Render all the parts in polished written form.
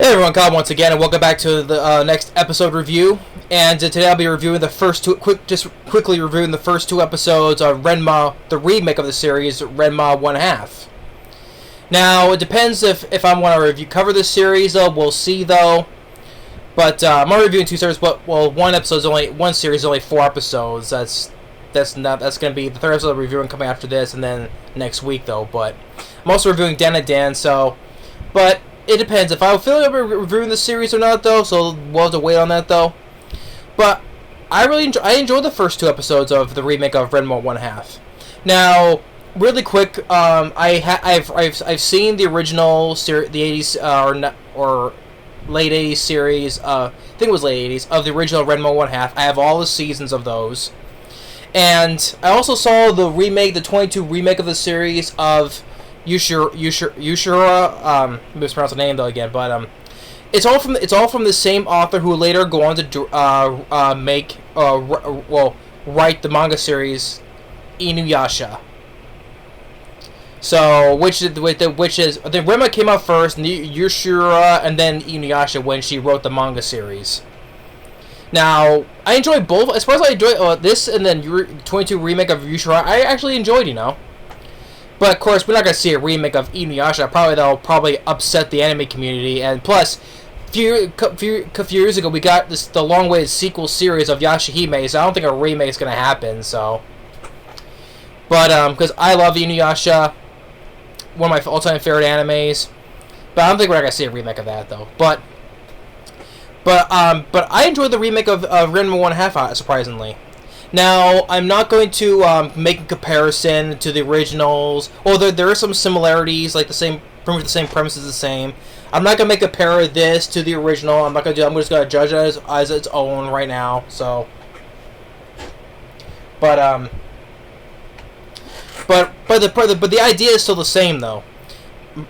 Hey everyone, Cobb once again, and welcome back to the next episode review. And today I'll be reviewing the first two, quickly reviewing the first two episodes of Ranma, the remake of the series, Ranma 1/2. Now, it depends if I want to cover this series, though. We'll see, though. But I'm only reviewing two series, but well, one series is only 4 episodes. That's going to be the third episode I'm reviewing coming after this, and then next week, though. But I'm also reviewing Dan and Dan, so, but it depends if I feel like reviewing the series or not, though. So we'll have to wait on that, though. But I enjoyed the first 2 episodes of the remake of Ranma 1/2. Now, really quick, I've seen the original the 80s or late 80s series. I think it was late 80s of the original Ranma 1/2. I have all the seasons of those, and I also saw the remake, the 22 remake of the series of Yushura, mispronounce the name though again, but it's all from the same author who later go on to write the manga series Inuyasha. So which is the Ranma came out first, and Yushura, and then Inuyasha when she wrote the manga series. Now I enjoyed both. As far as I enjoyed this and then 22 remake of Yushura, I actually enjoyed, But of course, we're not gonna see a remake of Inuyasha. That'll probably upset the anime community. And plus, a few years ago, we got the long-awaited sequel series of Yashahime. So I don't think a remake is gonna happen. So, but because I love Inuyasha, one of my all-time favorite animes. But I don't think we're not gonna see a remake of that though. But I enjoyed the remake of Ranma 1/2, surprisingly. Now, I'm not going to make a comparison to the originals. Well, there are some similarities, like pretty much the same premise is the same. I'm not going to compare this to the original. I'm just going to judge it as its own right now. So, but the idea is still the same, though.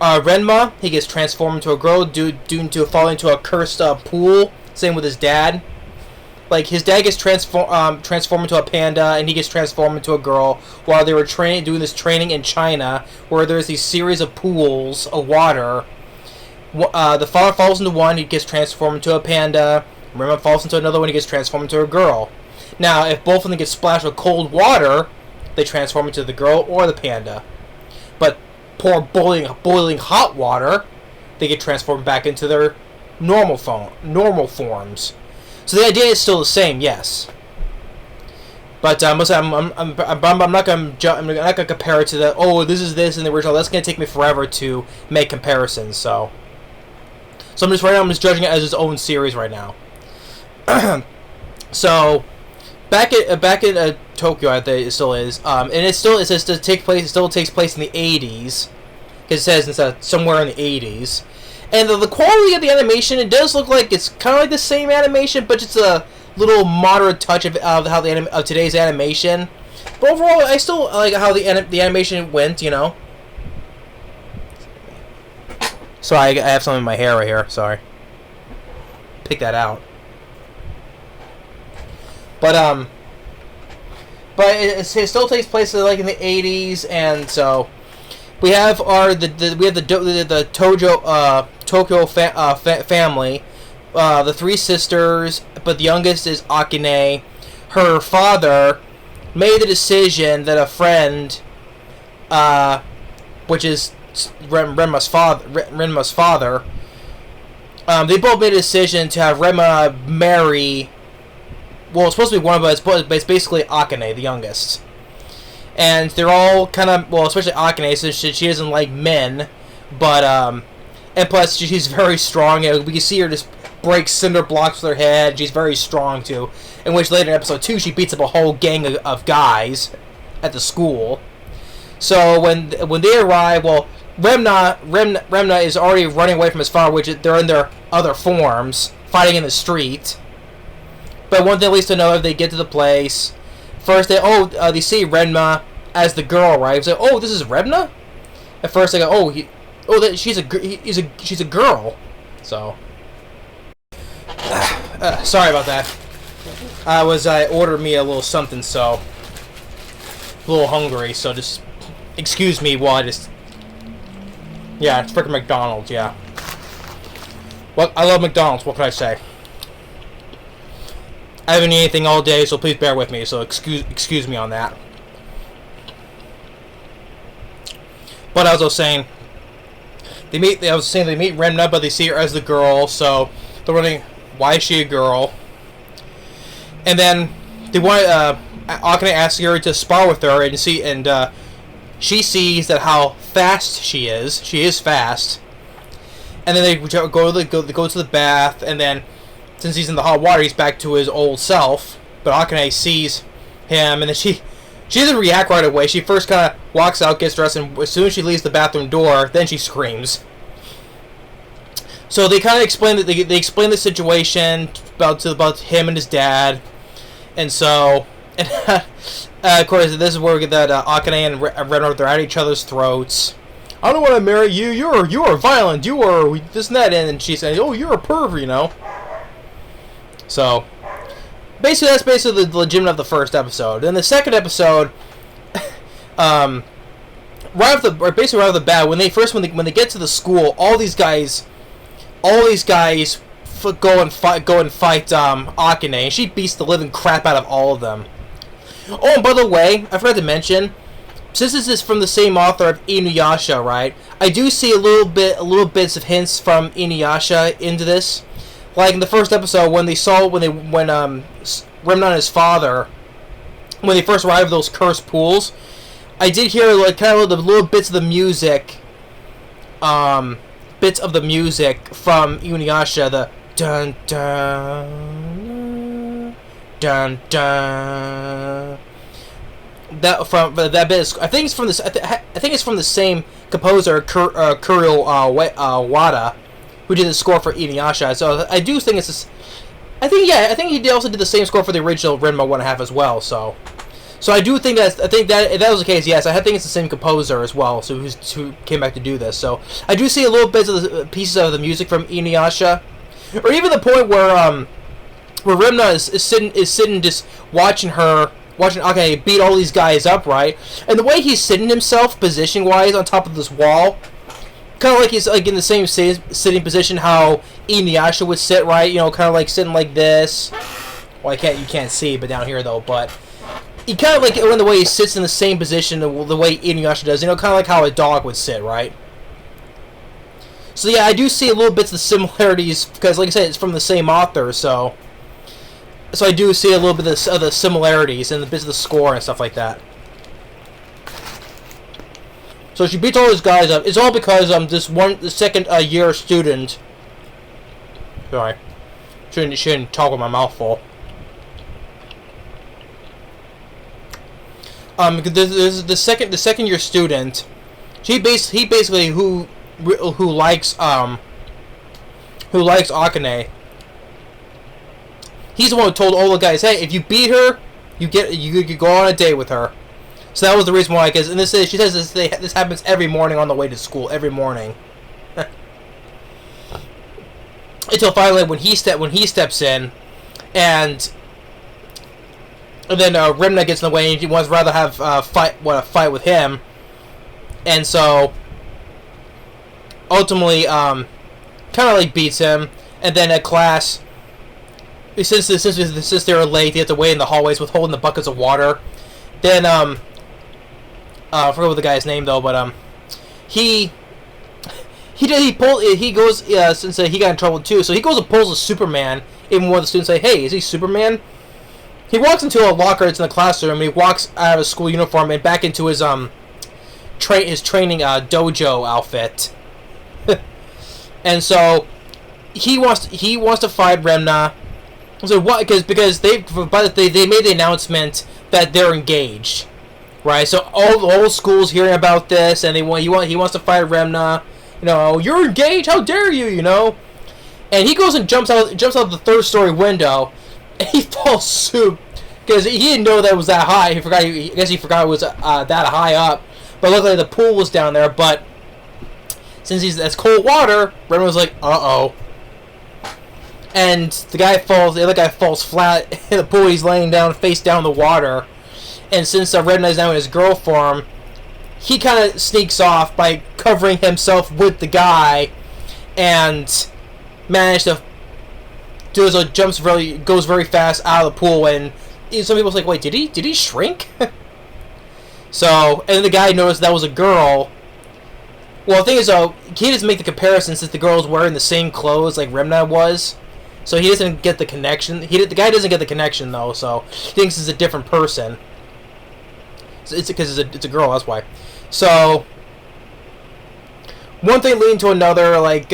Ranma, he gets transformed into a girl due to falling into a cursed pool. Same with his dad. Like, his dad gets transformed into a panda, and he gets transformed into a girl while they were doing this training in China, where there's these series of pools of water. The father falls into one, he gets transformed into a panda. Ranma falls into another one, he gets transformed into a girl. Now, if both of them get splashed with cold water, they transform into the girl or the panda. But pour boiling hot water, they get transformed back into their normal forms. So the idea is still the same, yes. But I'm not gonna compare it to this is this in the original. That's gonna take me forever to make comparisons. So I'm just judging it as its own series right now. So back in Tokyo, I think it still is. And it still takes place in the 80s. Because it says it's somewhere in the 80s. And the quality of the animation, it does look like it's kind of like the same animation, but just a little moderate touch of how of today's animation. But overall, I still like how the animation went, Sorry, I have something in my hair right here. Sorry. Pick that out. But it still takes place like in the 80s, and so we have the Tokyo family, the 3 sisters, but the youngest is Akane. Her father made the decision that a friend, which is Renma's father, they both made a decision to have Ranma marry. Well, it's supposed to be one of us, but it's basically Akane, the youngest. And they're all kind of, especially Akane, so she doesn't like men, but, and plus, she's very strong, we can see her just break cinder blocks with her head. She's very strong, too, in which later in episode 2, she beats up a whole gang of guys at the school. So, when they arrive, Ranma is already running away from his father, which they're in their other forms, fighting in the street. But one thing at least to know, if they get to the place, first they see Ranma as the girl, right? It's like, this is Ranma? At first they go, she's a girl. So, sorry about that. I ordered me a little something, so a little hungry. So just excuse me while I just, yeah, it's freaking McDonald's, yeah. Well, I love McDonald's. What can I say? I haven't eaten anything all day, so please bear with me. So excuse me on that. But as I was saying, they meet Remna, but they see her as the girl. So they're wondering, why is she a girl? And then they want Akane asks her to spar with her and see, and she sees that how fast she is. She is fast. And then they go to the bath, and then since he's in the hot water, he's back to his old self. But Akane sees him, and then she doesn't react right away. She first kind of walks out, gets dressed, and as soon as she leaves the bathroom door, then she screams. So they kind of explain that they explain the situation about him and his dad, and so of course this is where we get that Akane and Renma, they're at each other's throats. I don't want to marry you. You are violent. You are this and that. And she said, "Oh, you're a perv," you know. So basically, that's basically the legitimate of the first episode. And the second episode, right off the bat, when they get to the school, all these guys go and fight Akane, and she beats the living crap out of all of them. Oh, and by the way, I forgot to mention, since this is from the same author of Inuyasha, right? I do see a little bits of hints from Inuyasha into this. Like in the first episode, when Remna and his father, when they first arrived at those cursed pools, I did hear like kind of the little bits of the music, from Inuyasha, the dun dun dun dun. That bit is, I think it's from this. I think it's from the same composer, Kuro Wada, who did the score for Inuyasha. So I do think it's. I think he also did the same score for the original Ranma 1.5 as well. So I do think that if that was the case, yes, I think it's the same composer as well. So who came back to do this. So I do see a little bits of the pieces of the music from Inuyasha, or even the point where Remna is sitting just watching Akane beat all these guys up, right? And the way he's sitting himself, position-wise, on top of this wall, kind of like he's like in the same sitting position how Inuyasha would sit, right? You know, kind of like sitting like this. Well, you can't see, but down here though. But he kind of like in the way he sits in the same position, the way Inuyasha does. You know, kind of like how a dog would sit, right? So yeah, I do see a little bits of similarities because, like I said, it's from the same author, so I do see a little bit of the similarities and the bits of the score and stuff like that. So she beats all those guys up. It's all because the second year student. Sorry, shouldn't talk with my mouth full. There's the second year student. He basically who likes Akane. He's the one who told all the guys, "Hey, if you beat her, you go on a date with her." So that was the reason why. Because she says this happens every morning on the way to school. Every morning. Until finally, when he steps in, and then Remna gets in the way, and he wants rather have a fight with him, and so ultimately, kind of like beats him, and then at class. Since they were late, they had to wait in the hallways with holding the buckets of water. Then I forget what the guy's name though, but he goes since he got in trouble too, so he goes and pulls a Superman. Even when the students say, "Hey, is he Superman?" He walks into a locker that's in the classroom, and he walks out of his school uniform and back into his training dojo outfit. And so he wants to fight Remna. So what? Because they made the announcement that they're engaged, right? So all the whole school's hearing about this, and he wants to fight Remna. You know, you're engaged. How dare you? You know, and he goes and jumps out the third-story window, and he falls asleep because he didn't know that it was that high. I guess he forgot it was that high up. But luckily the pool was down there. But since that's cold water, Remna was like, "Uh-oh." And the other guy falls flat in the pool. He's laying down, face down in the water. And since Remna is now in his girl form, he kind of sneaks off by covering himself with the guy. And managed to goes very fast out of the pool, and some people's like, wait, did he shrink? So, and the guy noticed that was a girl. Well, the thing is, though, he doesn't make the comparison since the girl's wearing the same clothes like Remna was. So he doesn't get the connection. The guy doesn't get the connection, though, so he thinks it's a different person. So it's because it's a girl, that's why. So, one thing leading to another, like,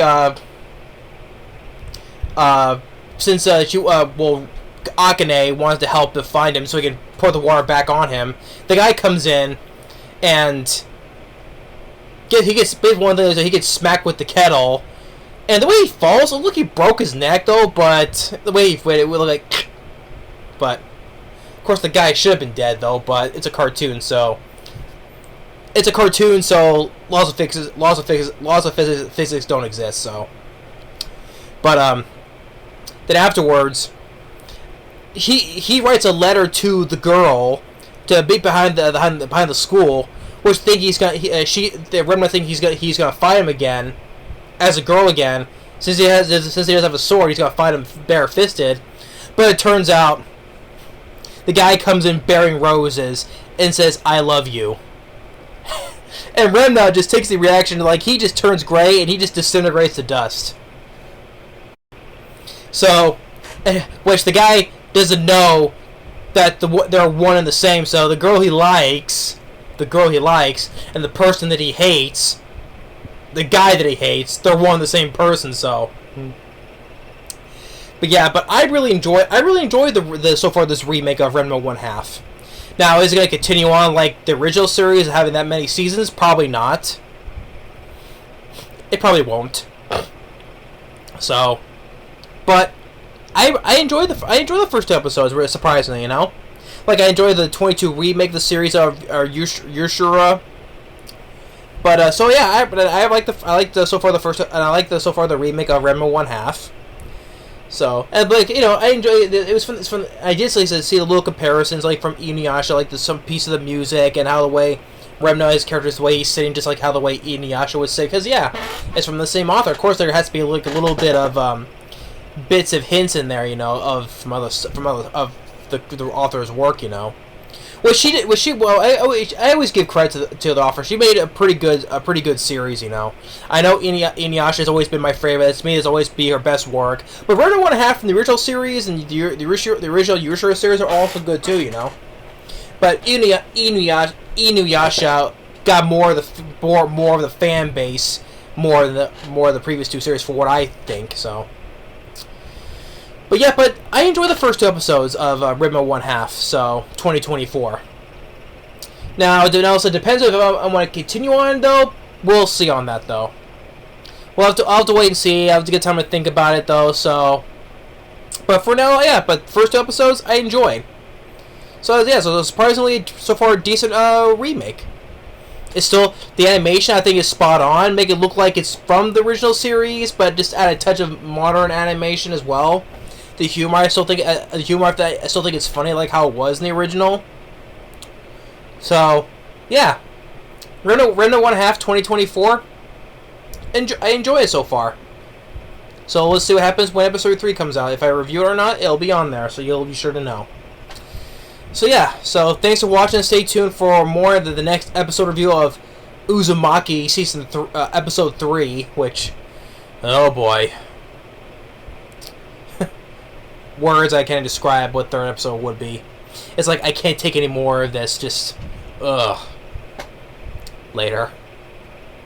since Akane wanted to help to find him so he can pour the water back on him, the guy comes in and he gets smacked with the kettle, and the way he falls, look, he broke his neck though, but the way he it would look like, but of course the guy should have been dead though, but it's a cartoon, so laws of physics don't exist, so. But then afterwards, he writes a letter to the girl to be behind the school, which think Remna think he's gonna fight him again as a girl again, since he doesn't have a sword. He's gonna fight him bare-fisted, but it turns out the guy comes in bearing roses and says, "I love you." And Remna just takes the reaction like he just turns gray and he just disintegrates to dust. So, which the guy doesn't know that they're one and the same. So the girl he likes, and the person that he hates, the guy that he hates, they're one and the same person. So, but yeah, but I really enjoyed the so far this remake of Ranma 1/2. Now, is it going to continue on like the original series, having that many seasons? Probably not. It probably won't. So, but I enjoyed the first two episodes, really surprisingly, you know. Like I enjoyed the 22 remake of the series of Yushura. But so yeah, I like so far the remake of Ranma 1/2. So, and like, you know, I enjoyed it. It was fun. It's fun. I did see the little comparisons, like from Inuyasha, like some piece of the music and how the way Remna, his character's the way he's sitting, just like how the way Inuyasha would sit. Because yeah, it's from the same author. Of course, there has to be like a little bit of bits of hints in there, you know, of the author's work, you know. Well, I always give credit to the author. She made a pretty good series, you know. I know Inuyasha has always been my favorite. It's me, has always be her best work. But Ranma 1/2 from the original series and the original Yushura series are also good too, you know. But Inuyasha got more of the fan base, more of the previous two series for what I think. So. But yeah, but I enjoyed the first two episodes of Ranma 1/2, so 2024. Now, it also depends if I want to continue on, though. We'll see on that, though. I'll have to wait and see. I have to get time to think about it, though. So, but for now, yeah. But first two episodes, I enjoyed. So yeah, so surprisingly, so far, a decent remake. It's still, the animation I think is spot on. Make it look like it's from the original series, but just add a touch of modern animation as well. The humor, I still think it's funny, like how it was in the original. So, yeah, Ranma 1/2 2024. I enjoy it so far. So let's see what happens when episode 3 comes out. If I review it or not, it'll be on there, so you'll be sure to know. So yeah, so thanks for watching. Stay tuned for more of the next episode review of Uzumaki episode 3, which, oh boy. Words I can't describe what third episode would be. It's like I can't take any more of this. Just, ugh. Later.